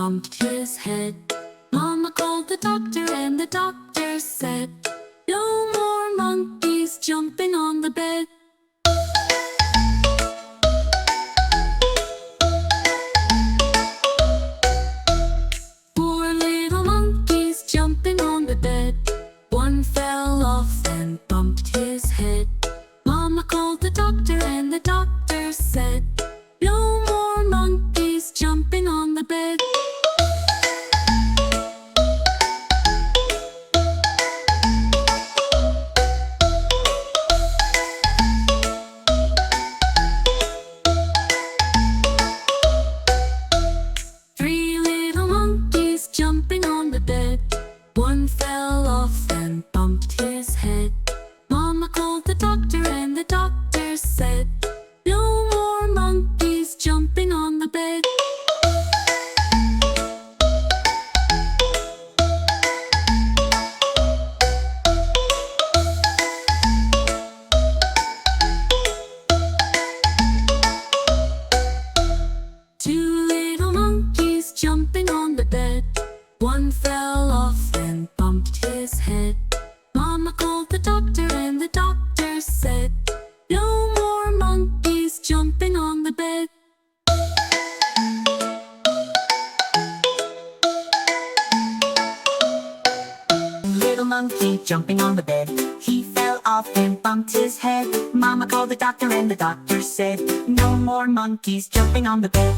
bumped his head. Mama called the doctor and the doctor said, "No more monkeys jumping on the bed." Four little monkeys jumping on the bed. One fell off and bumped his head. Mama called the doctor and the doctor said, "No more monkeys jumping on the bed." Three little monkeys jumping on the bed. One fell off and bumped his head. Mama called the doctor and the doctor said, "No more monkeys jumping on the bed." Two little monkeys jumping on the bed. One fell off and bumped his head. Mama called the doctor and the doctor said, "No more monkeys jumping on the bed." Little monkey jumping on the bed. He fell off and bumped his head. Mama called the doctor and the doctor said, "No more monkeys jumping on the bed."